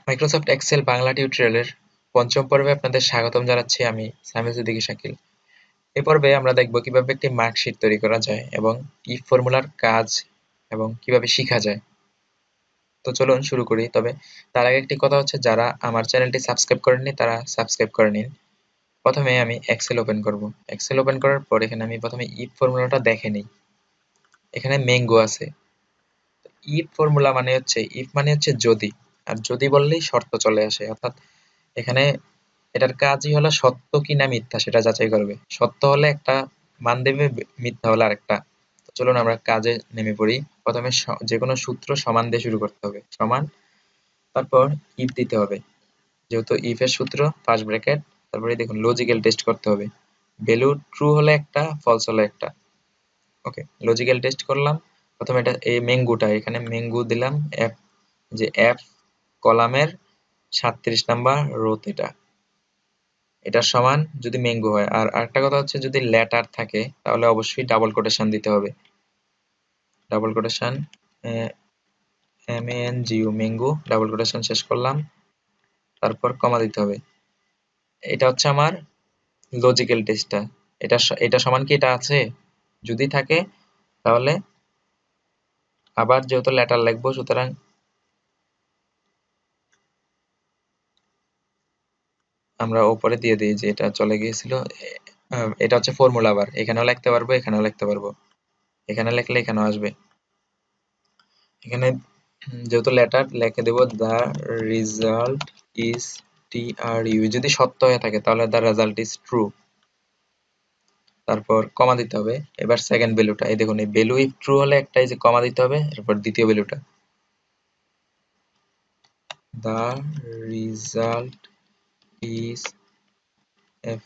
Microsoft Excel Bangla টিউটোরিয়ালের পঞ্চম পর্বে আপনাদের স্বাগতম জানাচ্ছি। আমি সামিল সিদ্দিকী শাকিল। এই পর্বে আমরা দেখব কিভাবে একটি মার্কশিট তৈরি করা যায় এবং ইফ ফর্মুলার কাজ এবং কিভাবে শেখা যায়। তো চলুন শুরু করি। তবে তার আগে একটি কথা হচ্ছে, যারা আমার চ্যানেলটি সাবস্ক্রাইব করেননি তারা সাবস্ক্রাইব করে নিন। প্রথমে আমি এক্সেল ওপেন করব। এক্সেল ওপেন করার পর এখানে আমি প্রথমে ইফ ফর্মুলাটা দেখে নিই। এখানে ম্যাঙ্গো আছে। ইফ ফর্মুলা মানে হচ্ছে, ইফ মানে হচ্ছে যদি, আর যদি বললেই শর্ত চলে আসে। অর্থাৎ এখানে এটার কাজই হলো সত্য কি না মিথ্যা সেটা যাচাই করবে। সত্য হলে একটা মান দেবে, মিথ্যা হলে আরেকটা। তো চলুন আমরা কাজে নেমে পড়ি। প্রথমে যে কোনো সূত্র সমান দিয়ে শুরু করতে হবে, সমান, তারপর ইফ দিতে হবে। যেহেতু ইফ এর সূত্র ফার্স্ট ব্র্যাকেট, তারপরে দেখুন লজিক্যাল টেস্ট করতে হবে। ভ্যালু ট্রু হলে একটা, ফলস হলে একটা। ওকে, লজিক্যাল টেস্ট করলাম। প্রথমে এটা এই ম্যাঙ্গোটা, এখানে ম্যাঙ্গো দিলাম এফ, যে এফ কলামের 37 নাম্বার রোতে এটার সমান যদি ম্যাঙ্গো হয়। আর আরেকটা কথা হচ্ছে, যদি লেটার থাকে তাহলে অবশ্যই ডাবল কোটেশন দিতে হবে। Double quotation MANGO mango, double quotation শেষ করলাম, তারপর কমা দিতে হবে। এটা হচ্ছে আমার লজিক্যাল টেস্টটা। এটা সমান কি এটা আছে? যদি থাকে তাহলে আবার যেহেতু লেটার লিখবো, সুতরাং আমরা উপরে দিয়ে দিই যে এটা চলে গিয়েছিল। এটা হচ্ছে ফর্মুলা বার, এখানেও লিখতে পারবো, এখানেও লিখতে পারবো। এখানে লিখলে এখানেও আসবে। এখানে যেহেতু লেটার লিখে দেব দ্য রিজাল্ট ইজ TRU। যদি সত্য হয়ে থাকে তাহলে দ্য রেজাল্ট ইজ ট্রু। তারপর কমা দিতে হবে। এবার সেকেন্ড ভ্যালুটা, এই দেখুন, এই ভ্যালু ইফ ট্রু হলে একটা এই যে কমা দিতে হবে। এরপর দ্বিতীয় ভ্যালুটা, the result is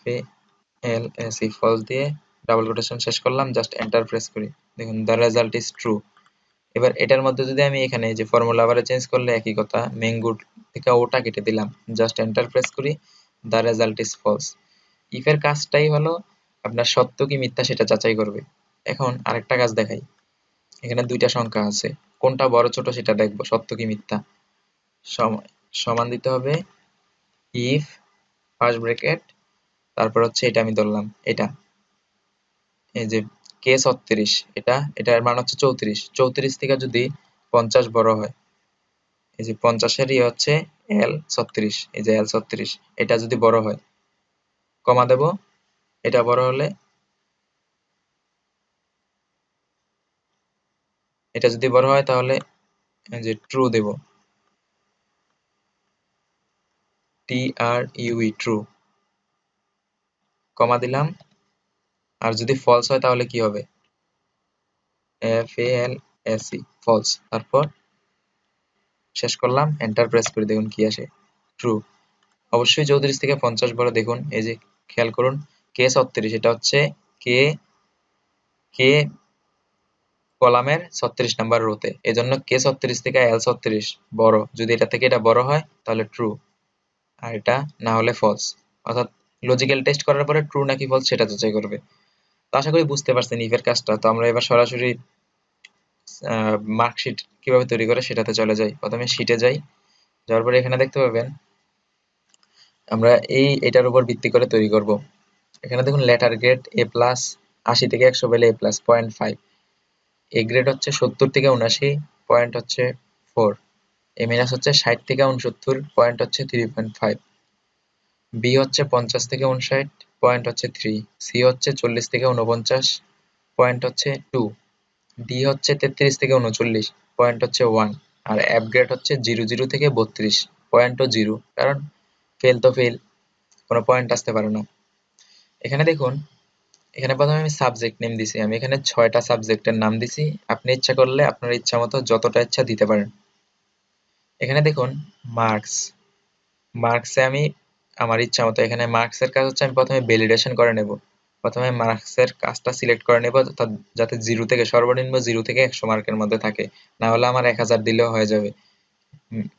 FALSE false দিয়ে ডাবল কোটেশন শেষ করলাম, জাস্ট এন্টার প্রেস করি। দেখুন দ্য রেজাল্ট ইজ ট্রু। এবার এটার মধ্যে যদি আমি এখানে যে ফর্মুলা আবার চেঞ্জ করলে একই কথা, ম্যাঙ্গো থেকে ওটা কেটে দিলাম, জাস্ট এন্টার প্রেস করি, the result is false. If এর কাজটাই হলো আপনার সত্য কি মিথ্যা সেটা যাচাই করবে। এখন আরেকটা কাজ দেখাই। এখানে দুইটা সংখ্যা আছে, কোনটা বড় ছোট সেটা দেখবো, সত্য কি মিথ্যা। সমান দিতে হবে ইফ ফার্স্ট ব্র্যাকেট, তারপর হচ্ছে এটা আমি ধরলাম, এটা এই যে K 36, এটার মান হচ্ছে 34 থেকে যদি 50 বড় হয়, এই যে 50-এরই হচ্ছে L 36, এই যে L 36, এটা যদি বড় হয় কমা দেব। এটা বড় হলে, এটা যদি বড় হয় তাহলে এই যে ট্রু দেব, TRUE ট্রু, কমা দিলাম। আর যদি ফলস হয় তাহলে কি হবে, FALSE ফলস। তারপর শেষ করলাম, এন্টার প্রেস করে দেখুন কি আসে, ট্রু। অবশ্যই 34 থেকে 50 বড়। দেখুন এই যে খেয়াল করুন, K 36, এটা হচ্ছে কে কে কলামের 36 নাম্বার রোতে, এজন্য K 36 থেকে L 36 বড়। যদি এটা থেকে এটা বড় হয় তাহলে ট্রু, আর এটা না হলে ফলস। অর্থাৎ লজিক্যাল টেস্ট করার পরে ট্রু নাকি ফলস সেটা যাচাই করবে। তো আশা করি বুঝতে পারছেন ইফের কাজটা। তো আমরা এবার সরাসরি মার্কশিট কিভাবে তৈরি করে সেটাতে চলে যাই। প্রথমে শিটে যাই, যাওয়ার পরে এখানে দেখতে পাবেন আমরা এটার উপর ভিত্তি করে তৈরি করব। এখানে দেখুন লেটার গ্রেড A+, 80 থেকে 100 পেলে A+, 0.5। এ গ্রেড হচ্ছে 70 থেকে 79, পয়েন্ট হচ্ছে 4। এ মাইনাস হচ্ছে 60 থেকে 69, পয়েন্ট হচ্ছে 3.5। বি হচ্ছে 50 থেকে 59, পয়েন্ট হচ্ছে 3। সি হচ্ছে 40 থেকে 49, পয়েন্ট হচ্ছে 2। ডি হচ্ছে 33 থেকে 39, পয়েন্ট হচ্ছে 1। আর এফ গ্রেড হচ্ছে 00 থেকে 32, পয়েন্টও 0, কারণ ফেল তো ফেল, কোনো পয়েন্ট আসতে পারে না। এখানে দেখুন, এখানে প্রথমে আমি সাবজেক্ট নেম দিছি, আমি এখানে 6টা সাবজেক্টের নাম দিছি। আপনি ইচ্ছা করলে আপনার ইচ্ছা মতো যতটা ইচ্ছা দিতে পারেন। এখানে দেখুন মার্কসে আমি আমার ইচ্ছা মতো, এখানে মার্কসের কাজ হচ্ছে আমি প্রথমে ভ্যালিডেশন করে নেব। প্রথমে মার্কসের কাজটা সিলেক্ট করে নেব, যাতে 0 থেকে সর্বনিম্ন 0 থেকে 100 মার্কের মধ্যে থাকে। না হলে আমার 1000 দিলেও হয়ে যাবে,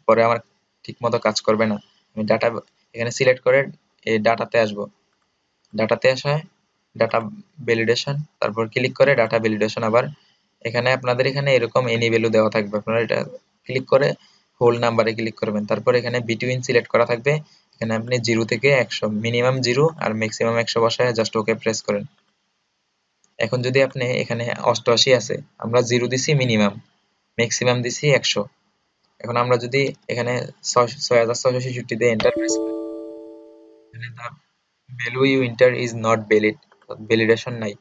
পরে আমার ঠিক মতো কাজ করবে না। আমি ডাটা এখানে সিলেক্ট করে এই ডাটাতে আসবো। ডাটাতে আসা, ডাটা ভ্যালিডেশন, তারপর ক্লিক করে ডাটা ভ্যালিডেশন। আবার এখানে আপনাদের এখানে এরকম এনি ভ্যালু দেওয়া থাকবে, আপনারা এটা ক্লিক করে হোল নাম্বারে ক্লিক করবেন, তারপর এখানে বিটুইন সিলেক্ট করা থাকবে, এখানে আপনি 0 থেকে 100 মিনিমাম 0 আর ম্যাক্সিমাম 100 বসায় জাস্ট ওকে প্রেস করেন। এখন যদি আপনি এখানে 88 আছে, আমরা 0 দিছি মিনিমাম, ম্যাক্সিমাম দিছি 100। এখন আমরা যদি এখানে 6666 দিয়ে এন্টার প্রেস করি, এখানে the value you enter is not valid, validation নাই।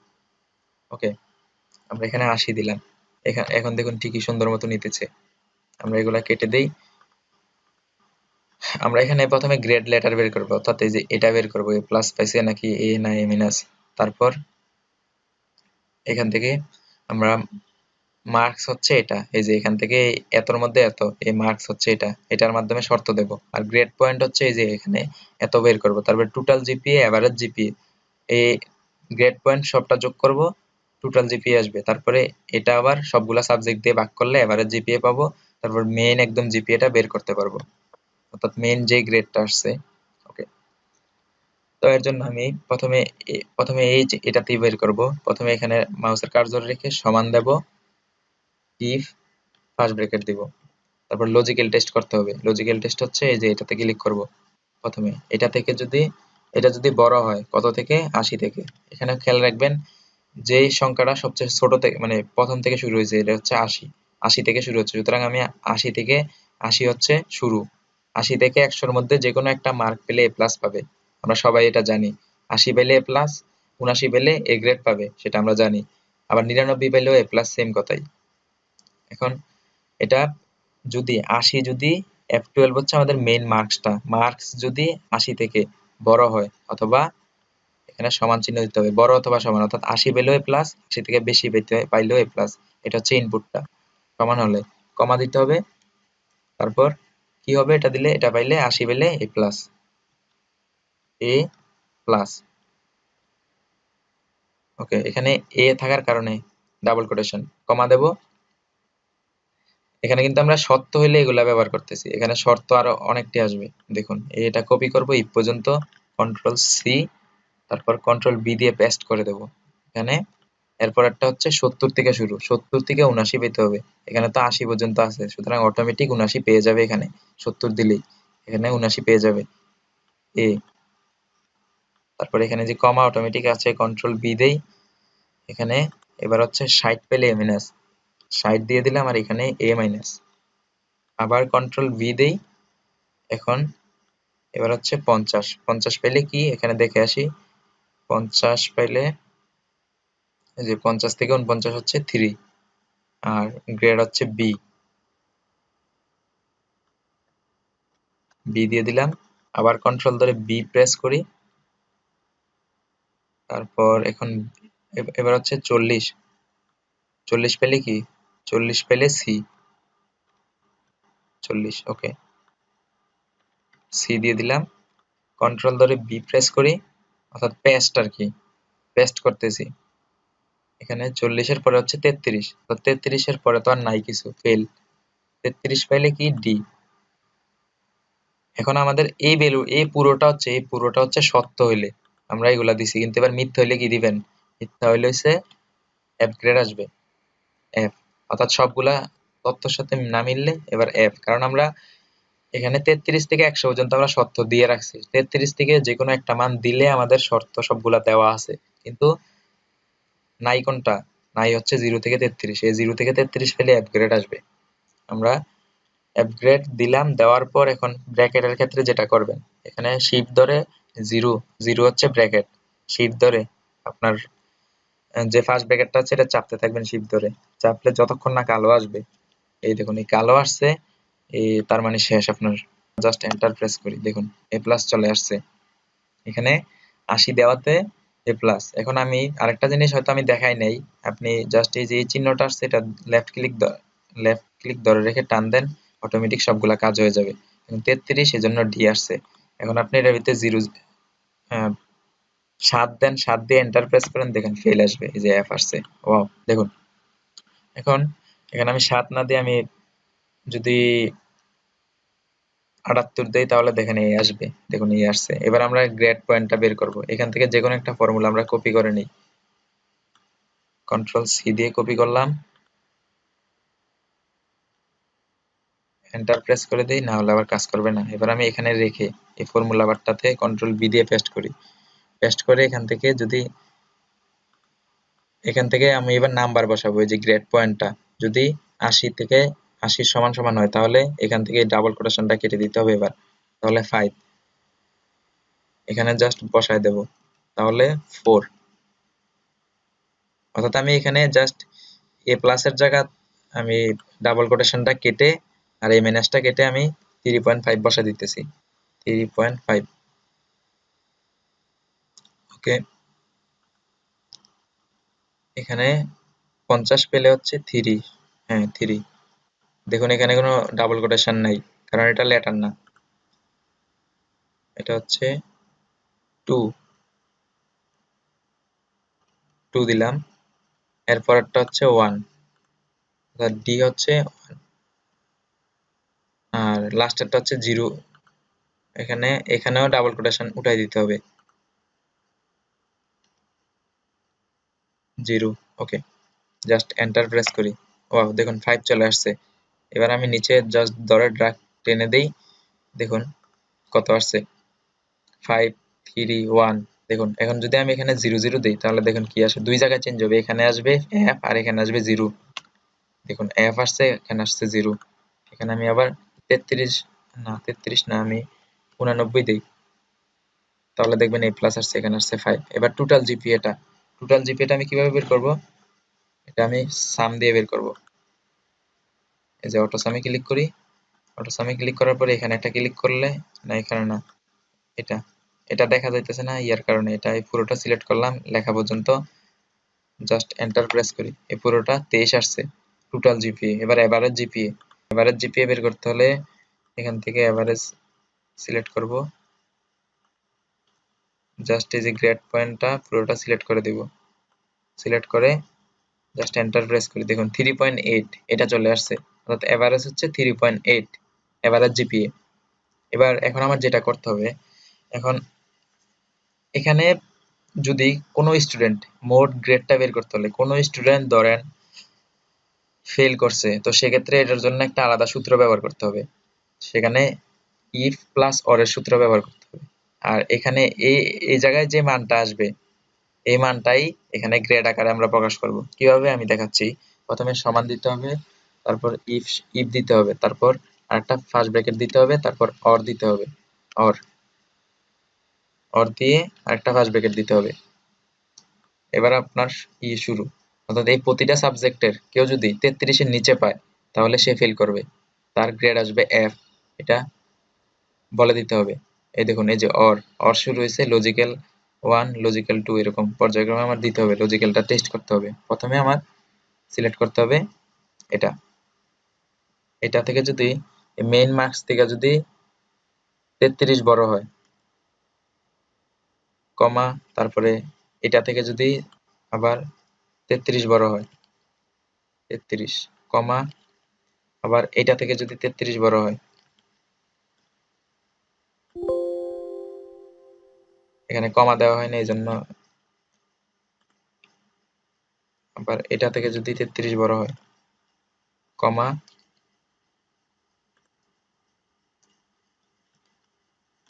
ওকে, আমরা এখানে 80 দিলাম। এখন দেখুন ঠিকই সুন্দর মতো নিতেছে। আমরা এগুলা কেটে দেই। আমরা এখানে প্রথমে গ্রেড লেটার বের করবো, অর্থাৎ এই যে এটা বের করবো, এ প্লাস পাইছে নাকি এ না এ মাইনাস। তারপর এখান থেকে আমরা মার্কস হচ্ছে এটা, এই যে এখান থেকে এতর মধ্যে এত, এই মার্কস হচ্ছে এটা, এটার মাধ্যমে শর্ত দেব। আর গ্রেড পয়েন্ট হচ্ছে এই যে এখানে এত বের করব। তারপর টোটাল জিপিএ, এভারেজ জিপিএ, এই গ্রেড পয়েন্ট সবটা যোগ করব, টোটাল জিপিএ আসবে। তারপরে এটা আবার সবগুলা সাবজেক্ট দিয়ে ভাগ করলে এভারেজ জিপিএ পাবো। তারপর মেইন একদম জিপিএটা বের করতে পারবো, অর্থাৎ মেইন যে গ্রেডটা আসছে। ওকে, তো এর জন্য আমি প্রথমে এই যে এটাতেই বের করব। প্রথমে এখানে মাউসের কার্সর রেখে সমান দেব, ইফ ফার্স্ট ব্র্যাকেট দিব। তারপর লজিক্যাল টেস্ট করতে হবে। লজিক্যাল টেস্ট হচ্ছে এই যে এটাতে ক্লিক করব। প্রথমে এটা থেকে যদি এটা যদি বড় হয়, কত থেকে? 80 থেকে। এখানে খেয়াল রাখবেন যে সংখ্যাটা সবচেয়ে ছোট থেকে মানে প্রথম থেকে শুরু হয়েছে, এটা হচ্ছে 80। 80 থেকে শুরু হচ্ছে, সুতরাং আমি 80 থেকে, 80 হচ্ছে শুরু। 80 থেকে 100 এর মধ্যে যে কোনো একটা মার্ক পেলে এ প্লাস পাবে, আমরা সবাই এটা জানি। 80 পেলে এ প্লাস, 79 পেলে এ গ্রেড পাবে, সেটা আমরা জানি। আবার 99 পেলেও এ প্লাস, সেম কথাই। এখন এটা যদি 80, যদি F12 হচ্ছে আমাদের মেইন মার্কসটা, মার্কস যদি 80 থেকে বড় হয়, অথবা এখানে সমান চিহ্ন দিতে হবে, বড় অথবা সমান, অর্থাৎ 80 পেলেও এ প্লাস, 80 থেকে বেশি পাইলেও এ প্লাস। এটা হচ্ছে ইনপুটটা। সমান হলে কমা দিতে হবে। তারপর কি হবে? এটা দিলে, এটা পাইলে 80 পেলে এ প্লাস, এ প্লাস। ওকে, এখানে এ থাকার কারণে ডাবল কোটেশন কমা দেব। এখানে কিন্তু আমরা শর্ত হইলে এগুলা ব্যবহার করতেছি, এখানে শর্ত আরো অনেকটি আসবে। দেখুন, এটা কপি করব ইফ পর্যন্ত, কন্ট্রোল সি, তারপর কন্ট্রোল বি দিয়ে পেস্ট করে দেব এখানে। এরপর একটা হচ্ছে 70 থেকে শুরু, 70 থেকে 79 পেতে হবে। এখানে তো 80 পর্যন্ত আছে, সুতরাং অটোমেটিক 79 পেয়ে যাবে এখানে। 70 দিলেই এখানে 79 পেয়ে যাবে এ। তারপর এখানে যে কমা অটোমেটিক আছে, কন্ট্রোল বি দেই এখানে। এবার হচ্ছে 60 পেলে এ মাইনাস, 60 দিয়ে দিলাম, আর এখানে এ মাইনাস। আবার কন্ট্রোল ভি দেই এখন। এবার হচ্ছে 50, 50 পেলে কি এখানে দেখে আসি। 50 পাইলে এই যে 50 থেকে 49 হচ্ছে 3, আর গ্রেড হচ্ছে বি, বি দিয়ে দিলাম। আবার কন্ট্রোল ধরে বি প্রেস করি। তারপর এখন এবার হচ্ছে 40, 40 পেলে কি, 40 পেলে সি, 40। ওকে, সি দিয়ে দিলাম। কন্ট্রোল ধরে বি প্রেস করি, অর্থাৎ পেস্ট আর কি, পেস্ট করতেছি। এখানে 40 এর পরে হচ্ছে 33, তো 33 এর পরে তো আর নাই কিছু, ফেল। 33 পাইলে কি, ডি। এখন আমাদের এই ভ্যালু, এই পুরোটা হচ্ছে সত্য হইলে আমরা এগুলা দিছি, কিন্তু এবার মিথ্যা হইলে কি দিবেন? মিথ্যা হইলে হচ্ছে এফ গ্রেড আসবে, এফ। অর্থাৎ সবগুলা তথ্যের সাথে না মিললে এবার এফ, কারণ আমরা এখানে 33 থেকে 100 পর্যন্ত আমরা শর্ত দিয়ে রাখছি। 33 থেকে যে কোনো একটা মান দিলে আমাদের শর্ত সবগুলা দেওয়া আছে, কিন্তু নাই কোনটা? নাই হচ্ছে 0 থেকে 33। এই 0 থেকে 33 পেলে এফ গ্রেড আসবে। আমরা আপগ্রেড দিলাম, দেওয়ার পর এখন ব্র্যাকেটের ক্ষেত্রে যেটা করবেন, এখানে শিফট ধরে 0, 0 হচ্ছে ব্র্যাকেট, শিফট ধরে আপনার যে ফার্স্ট ব্র্যাকেটটা আছে এটা চাপতে থাকবেন, শিফট ধরে চাপলে যতক্ষণ না কালো আসবে, এই দেখুন এই কালো আসছে, এই তার মানে শেষ আপনার। জাস্ট এন্টার প্রেস করি, দেখুন এ প্লাস চলে আসছে এখানে 80 দেওয়াতে এ প্লাস। এখন আমি আরেকটা জিনিস হয়তো আমি দেখাই নাই, আপনি জাস্ট এই যে এই চিহ্নটা আসছে এটা লেফট ক্লিক ধরে রেখে টান দেন, অটোমেটিক সবগুলা কাজ হয়ে যাবে। 33 এজন্য ডি আসছে। এখন আপনি এটার ভিতরে 0 7 দেন, 7 দিয়ে এন্টার প্রেস করেন, দেখেন ফেল আসবে, এই যে এফ আসছে। ওয়াও, দেখুন। এখন এখানে আমি 7 না দিয়ে আমি যদি 78 দেই, তাহলে দেখেন এই আসবে, দেখুন এই আসছে। এবার আমরা গ্রেড পয়েন্টটা বের করব, এখান থেকে যে কোনো একটা ফর্মুলা আমরা কপি করে নিই। কন্ট্রোল সি দিয়ে কপি করলাম, এন্টার প্রেস করে দিই, না হলে আবার কাজ করবে না। এবার আমি এখানে রেখে এই ফর্মুলা বারটাতে কন্ট্রোল বি দিয়ে পেস্ট করি। পেস্ট করে এখান থেকে আমি এবার নাম্বার বসাবো। এই যে গ্রেড পয়েন্টটা যদি 80 থেকে 80 সমান সমান হয়, তাহলে এখান থেকে ডাবল কোটেশনটা কেটে দিতে হবে। এবার তাহলে 5 এখানে জাস্ট বসায় দেব, তাহলে 4। অর্থাৎ আমি এখানে জাস্ট এ প্লাসের জায়গা আমি ডাবল কোটেশনটা কেটে আর এই মাইনাসটা কেটে আমি 3.5 বসা দিতেছি। 3.5 ওকে। এখানে 50 পেলে হচ্ছে 3, হ্যাঁ 3। দেখুন এখানে কোনো ডাবল কোটেশন নাই, কারণ এটা লেটার না, এটা হচ্ছে 2 2 দিলাম। এরপরটা হচ্ছে 1, অর্থাৎ ডি হচ্ছে 1, আর লাস্টেরটা হচ্ছে 0। এখানেও ডাবল কোটেশন উঠাই দিতে হবে, 0। ওকে, জাস্ট এন্টার প্রেস করি। ওয়াও, দেখুন 5 চলে আসছে। এবার আমি নিচে জাস্ট ধরে ড্র্যাগ টেনে দেই, দেখুন কত আসছে, 5 3 1। দেখুন এখন যদি আমি এখানে 0 0 দিই, তাহলে দেখুন কি আসে, দুই জায়গায় চেঞ্জ হবে। এখানে আসবে এফ আর এখানে আসবে 0। দেখুন এফ আসছে, এখানে আসছে 0। এখানে আমি আবার 33, না 33 না, আমি 89 দিই, তাহলে দেখবেন এই প্লাস আসছে, এখানে আসছে 5। এবার টোটাল জিপিএটা আমি কিভাবে বের করব? এটা আমি সাম দিয়ে বের করব। এই যে অটো সামে ক্লিক করি, অটো সামে ক্লিক করার পরে এখানে একটা ক্লিক করলে, না এখানে না, এটা এটা দেখা যাইতেছে না ইয়ার কারণে, এটা এই পুরোটা সিলেক্ট করলাম লেখা পর্যন্ত, জাস্ট এন্টার প্রেস করি, এই পুরোটা 23 আসছে টোটাল জিপিএ। এবার এভারেজ জিপিএ বের করতে হলে এখান থেকে এভারেজ সিলেক্ট করব, জাস্ট এই যে গ্রেড পয়েন্টটা পুরোটা সিলেক্ট করে দিব, সিলেক্ট করে জাস্ট এন্টার প্রেস করি। দেখুন 3.8 এটা চলে আসছে, অর্থাৎ এভারেজ হচ্ছে 3.8 এভারেজ জিপিএ। এখন আমার যেটা করতে হবে, এখন এখানে যদি কোনো স্টুডেন্ট মোট গ্রেডটা বের করতে হলে, কোনো স্টুডেন্ট ধরেন ফেল করছে, তো সেক্ষেত্রে এটার জন্য একটা আলাদা সূত্র ব্যবহার করতে হবে। সেখানে ইফ প্লাস অর এর সূত্র ব্যবহার করতে হবে। আর এখানে এই এই জায়গায় যে মানটা আসবে, এই মানটাই এখানে গ্রেড আকারে আমরা প্রকাশ করব। কিভাবে আমি দেখাচ্ছি। প্রথমে সমান দিতে হবে, তারপর ইফ ইফ দিতে হবে, তারপর আরেকটা ফার্স্ট ব্র্যাকেট দিতে হবে, তারপর অর দিতে হবে, অর অর দিয়ে আরেকটা ফার্স্ট ব্র্যাকেট দিতে হবে। এবার আপনার শুরু, অর্থাৎ এই প্রতিটা সাবজেক্টের কেউ যদি 33 এর নিচে পায়, তাহলে সে ফেল করবে, তার গ্রেড আসবে এফ। এটা বলে দিতে হবে। এই দেখুন এই যে অর অর শুরু হয়েছে, লজিক্যাল 1 লজিক্যাল 2 এরকম পর্যায়ক্রমে আমার দিতে হবে, লজিক্যালটা টেস্ট করতে হবে। প্রথমে আমার সিলেক্ট করতে হবে এটা, এটা থেকে যদি মেইন মার্কস থেকে যদি 33 বড় হয়, কমা, তারপরে এটা থেকে যদি আবার 33 বড় হয়, 33, কমা, আবার এটা থেকে যদি 33 বড় হয়, এখানে কমা দেওয়া হয় না এই জন্য, আবার এটা থেকে যদি 33 বড় হয়, কমা,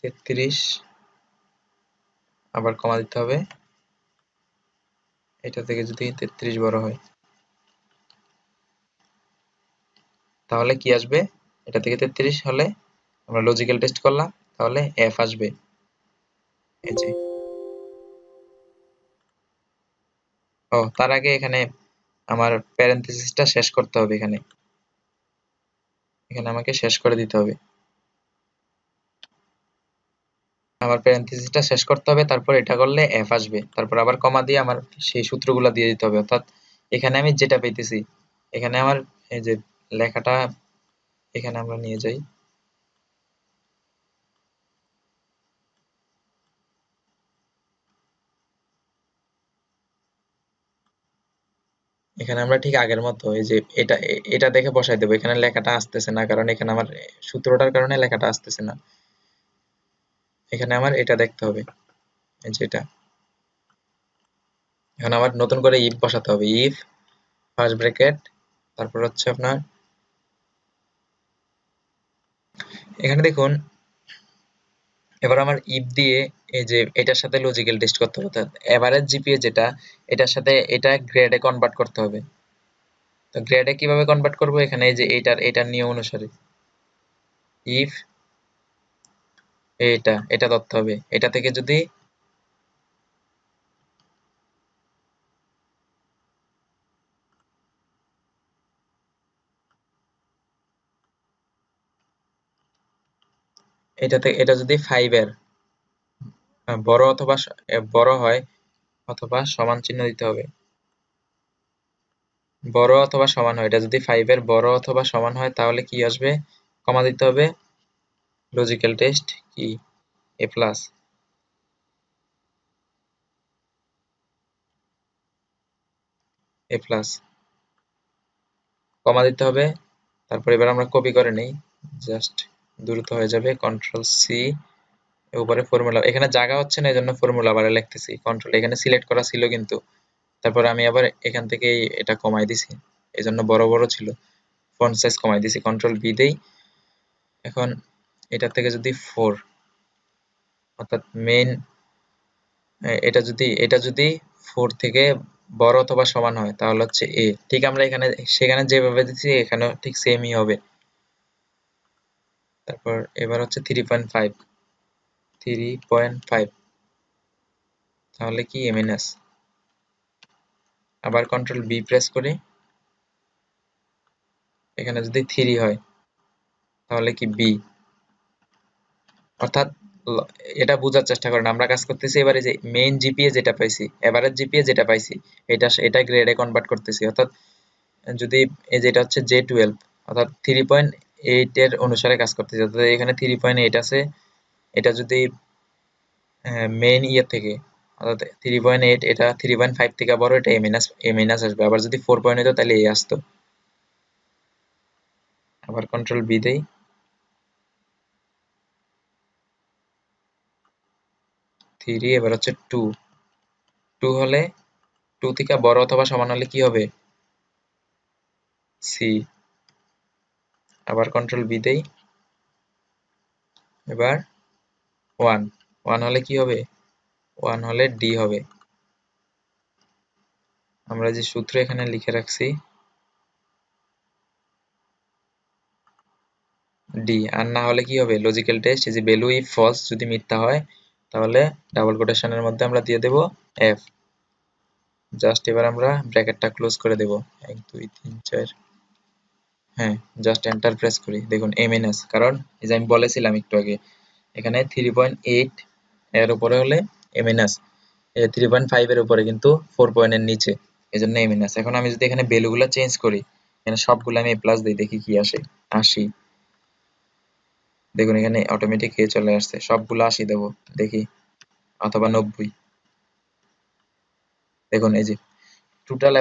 33, আবার কমা দিতে হবে, এটা থেকে যদি 33 বড় হয়, তাহলে কি আসবে, এটা থেকে 33 হলে আমরা লজিক্যাল টেস্ট করলাম, তাহলে এফ আসবে। এই যে, ও তার আগে এখানে আমার প্যারেনথেসিসটা শেষ করতে হবে, এখানে এখানে আমাকে শেষ করে দিতে হবে, আমার প্যারেনথেসিসটা শেষ করতে হবে, তারপর এটা করলে এফ আসবে, তারপর আবার কমা দিয়ে আমার সেই সূত্রগুলো দিয়ে দিতে হবে। অর্থাৎ এখানে আমি যেটা পেতেছি, এখানে আমার এই যে লেখাটা এখানে আমরা নিয়ে যাই, এখানে আমরা ঠিক আগের মতো এই যে এটা দেখে বসাই দেবো। এখানে লেখাটা আসতেছে না, কারণ এখানে আমার সূত্রটার কারণে লেখাটা আসতেছে না। এখানে আমার এটা দেখতে হবে, এই যে এটা। এখন আমার নতুন করে ইফ বসাতে হবে, ইফ ফার্স্ট ব্র্যাকেট, তারপর হচ্ছে আপনার এখানে দেখুন এবার আমার ইফ দিয়ে এই যে এটার সাথে লজিক্যাল টেস্ট করতে হবে, অর্থাৎ এভারেজ জিপিএ যেটা এটার সাথে এটা গ্রেডে কনভার্ট করতে হবে। তো গ্রেডে কিভাবে কনভার্ট করব, এখানে এই যে এটার নিয়ম অনুসারে ইফ এটা ধরতে হবে, এটা থেকে যদি এটা যদি 5 এর বড় অথবা বড় হয় অথবা সমান চিহ্ন দিতে হবে, বড় অথবা সমান হয়, এটা যদি 5 এর বড় অথবা সমান হয় তাহলে কি আসবে, কমা দিতে হবে, লজিক্যাল টেস্ট কি এ প্লাস, এ প্লাস কমা দিতে হবে। তারপর এবার আমরা কপি করে নেই, জাস্ট দ্রুত হয়ে যাবে, কন্ট্রোল সি, উপরে ফর্মুলা, এখানে জায়গা হচ্ছে না এজন্য ফর্মুলা বারে লিখতেছি, কন্ট্রোল এখানে সিলেক্ট করা ছিল কিন্তু, তারপর আমি আবার এখান থেকে এটা কমাই দিছি, এজন্য বড় বড় ছিল, ফন্ট সাইজ কমাই দিছি, কন্ট্রোল বি দেই। এখন এটা থেকে যদি 4 অর্থাৎ মেইন, এটা যদি 4 থেকে বড় অথবা সমান হয় তাহলে হচ্ছে এ, ঠিক আমরা এখানে সেখানে যেভাবে দিচ্ছি এখানেও ঠিক সেমই হবে। তারপর এবার হচ্ছে 3.5, 3.5 তাহলে কি এমএনএস, আবার কন্ট্রোল বি প্রেস করি, এখানে যদি 3 হয় তাহলে কি বি, অর্থাৎ এটা বোঝার চেষ্টা করেন, আমরা কাজ করতেছি এবারে যে মেইন জিপিএ যেটা পাইছি, এভারেজ জিপিএ যেটা পাইছি, এটা গ্রেডে কনভার্ট করতেছি, অর্থাৎ যদি এই যেটা হচ্ছে J12 অর্থাৎ 3.8 এর অনুসারে কাজ করতেছি, অর্থাৎ এখানে 3.8 আছে, এটা যদি মেইন ইয়ে থেকে অর্থাৎ 3.8, এটা 3.5 থেকে বড়, এটা এ মাইনাস আসবে, আবার যদি 4 পয়েন্ট হতো তাহলে এ আসতো। আবার কন্ট্রোল বি দেই, 3, এবার হচ্ছে 2, 2 হলে 2 থেকে বড় অথবা সমান হলে কি হবে, সি, আবার কন্ট্রোল বি দেই, এবার 1, 1 হলে কি হবে, 1 হলে ডি হবে, আমরা যে সূত্র এখানে লিখে রাখছি ডি, আর না হলে কি হবে, লজিক্যাল টেস্ট এই যে ভ্যালু ইফ ফলস, যদি মিথ্যা হয় তাহলে ডাবল কোটেশনের মধ্যে আমরা দিয়ে দেব এফ, জাস্ট এবার আমরা ব্র্যাকেটটা ক্লোজ করে দেব, 1 2 3 4, হ্যাঁ জাস্ট এন্টার প্রেস করি, দেখুন এমএনএস, কারণ এই যে আমি বলেছিলাম একটু আগে এখানে 3.8 এর উপরে হলে এমএনএস, 3.5 এর উপরে কিন্তু 4 পয়েন্টের নিচে, এই জন্য এমএনএস। এখন আমি যদি এখানে ভ্যালুগুলো চেঞ্জ করি, এখানে সবগুলো আমি প্লাস দিই, দেখি কি আসে, 80, দেখুন এখানে অটোমেটিক এ চলে আসছে, সবগুলো 80 দেবো দেখি, অথবা 90, দেখুন এই যে টোটাল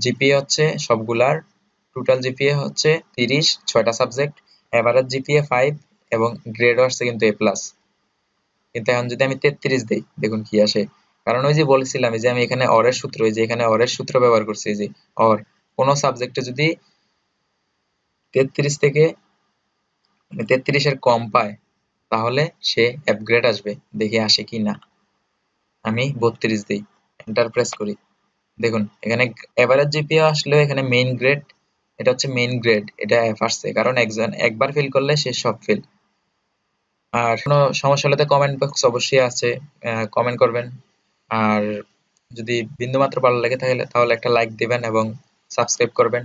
জিপিএ হচ্ছে সবগুলার, টোটাল জিপিএ হচ্ছে 30, 6টা সাবজেক্ট, এভারেজ জিপিএ 5 এবং গ্রেডও আসছে কিন্তু এ প্লাস। কিন্তু এখন যদি আমি 33 দেই, দেখুন কি আসে, কারণ ওই যে বলেছিলাম যে আমি এখানে অরের সূত্র, এই যে এখানে অরের সূত্র ব্যবহার করছি, এই যে অর, কোন সাবজেক্টে যদি 33 থেকে 33 এর কম পায় তাহলে সে এফ গ্রেড আসবে, দেখি আসে কি না, আমি 32 দিই, এন্টার প্রেস করি, দেখুন এখানে এভারেজ জিপিএ আসলে এখানে মেইন গ্রেড, এটা হচ্ছে মেইন গ্রেড, এটা এফ আসছে, কারণ একজন একবার ফেল করলে সে সব ফেল। আর কোনো সমস্যা হলে তো কমেন্ট বক্স অবশ্যই আছে, কমেন্ট করবেন, আর যদি বিন্দুমাত্র ভালো লাগে তাহলে একটা লাইক দিবেন এবং সাবস্ক্রাইব করবেন।